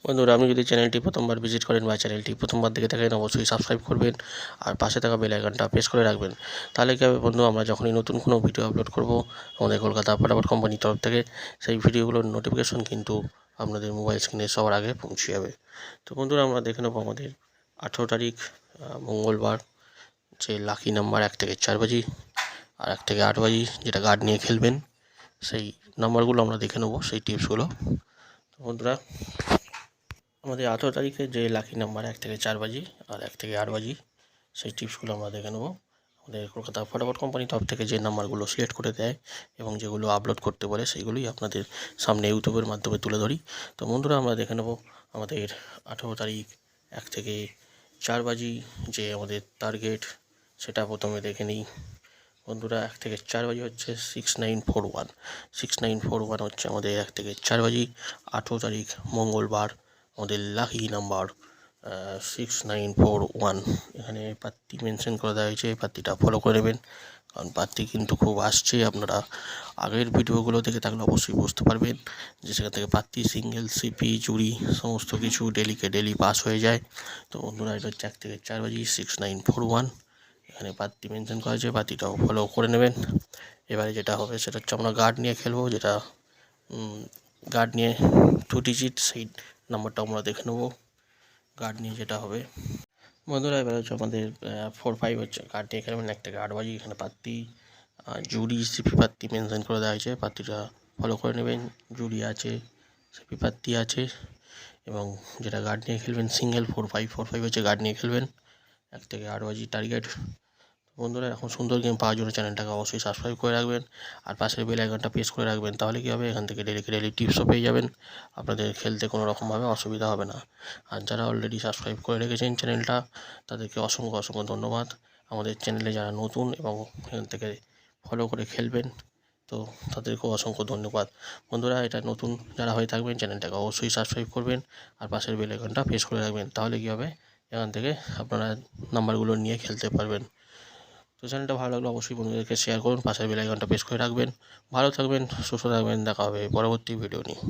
বন্ধুরা, আপনি যদি চ্যানেলটি প্রথমবার ভিজিট করেন বা চ্যানেলটি প্রথমবার দেখে থাকেন, অবশ্যই সাবস্ক্রাইব করবেন আর পাশে থাকা বেল আইকনটা প্রেস করে রাখবেন। তাহলে কী হবে বন্ধু, আমরা যখনই নতুন কোনো ভিডিও আপলোড করব আমাদের কলকাতা ফটাফট কোম্পানির তরফ থেকে, সেই ভিডিওগুলোর নোটিফিকেশন কিন্তু আপনাদের মোবাইল স্ক্রিনে সবার আগে পৌঁছে যাবে। তো বন্ধুরা, আমরা দেখে নেব আমাদের 18 তারিখ মঙ্গলবার যে লাকি নাম্বার 1 থেকে 4 বাজি আর 1 থেকে 8 বাজি যেটা গার্ড নিয়ে খেলবেন, সেই নাম্বারগুলো আমরা দেখে নেব, সেই টিপসগুলো। তো বন্ধুরা, আমাদের 18 তারিখে যে লাকি নাম্বার 1 থেকে 4 বাজি আর 1 থেকে 8 বাজি, সেই টিপসগুলো আমরা দেখে নেব। আমাদের কলকাতা ফটাফট কোম্পানির তরফ থেকে যে নাম্বারগুলো সিলেক্ট করে দেয় এবং যেগুলো আপলোড করতে বলে, সেইগুলোই আপনাদের সামনে ইউটিউবের মাধ্যমে তুলে ধরি। তো বন্ধুরা, আমরা দেখে নেব আমাদের 18 তারিখ 1 থেকে 4 বাজি যে আমাদের টার্গেট, সেটা প্রথমে দেখে নিই। বন্ধুরা, 1 থেকে 4 বাজি হচ্ছে 6941। 6941 হচ্ছে আমাদের 1 থেকে 4 বাজি 18 তারিখ মঙ্গলবার। আমাদের লাকি নাম্বার 6941। এখানে পাত্তি মেনশন করে দেওয়া হয়েছে, পাত্তিটা ফলো করে নেবেন, কারণ পাত্তি কিন্তু খুব আসছে। আপনারা আগের ভিডিওগুলো দেখে থাকলে অবশ্যই বুঝতে পারবেন যে সেখান থেকে পাত্তি, সিঙ্গেল, সিপি, জুড়ি সমস্ত কিছু ডেলিকে ডেলি পাস হয়ে যায়। তো বন্ধুরা, এটা হচ্ছে 1 থেকে 4 বাজি 6941। এখানে পাত্তি মেনশন করা আছে, পাত্তিটাও ফলো করে নেবেন। এবারে যেটা হবে সেটা হচ্ছে আমরা গার্ড নিয়ে খেলবো, যেটা গার্ড নিয়ে 2 ডিজিট, সেই নাম্বারটা আমরা দেখে নেব। গার্ড নিয়ে যেটা হবে বন্ধুরা, এবার হচ্ছে আমাদের 45 হচ্ছে গার্ড নিয়ে খেলবেন 1 থেকে 8 বাজি। এখানে পাত্তি, জুড়ি, সিপি পাত্তি মেনশন করে দেওয়া হয়েছে, পাত্তিটা ফলো করে নেবেন। জুড়ি আছে, সিপি পাত্তি আছে, এবং যেটা গার্ড নিয়ে খেলবেন সিঙ্গেল 4545 হচ্ছে গার্ড নিয়ে খেলবেন 1 থেকে 8 বাজি টার্গেট। বন্ধুরা, এখন সুন্দর গেম পাওয়ার জন্য চ্যানেলটাকে অবশ্যই সাবস্ক্রাইব করে রাখবেন আর পাশের বেল আইকনটা প্রেস করে রাখবেন। তাহলে কী হবে, এখান থেকে ডেলি টিপসও পেয়ে যাবেন, আপনাদের খেলতে কোনো রকমভাবে অসুবিধা হবে না। আর যারা অলরেডি সাবস্ক্রাইব করে রেখেছেন চ্যানেলটা, তাদেরকে অসংখ্য ধন্যবাদ। আমাদের চ্যানেলে যারা নতুন এবং এখান থেকে ফলো করে খেলবেন, তো তাদেরকেও অসংখ্য ধন্যবাদ। বন্ধুরা, এটা নতুন যারা হয়ে থাকবেন, চ্যানেলটাকে অবশ্যই সাবস্ক্রাইব করবেন আর পাশের বেল আইকনটা প্রেস করে রাখবেন। তাহলে কী হবে, এখান থেকে আপনারা নাম্বারগুলো নিয়ে খেলতে পারবেন। তো চ্যানেলটা ভালো লাগলে অবশ্যই বন্ধুদেরকে শেয়ার করুন, পাশের বেল আইকনটা প্রেস করে রাখবেন। ভালো থাকবেন, সুস্থ থাকবেন, দেখা হবে পরবর্তী ভিডিও নিয়ে।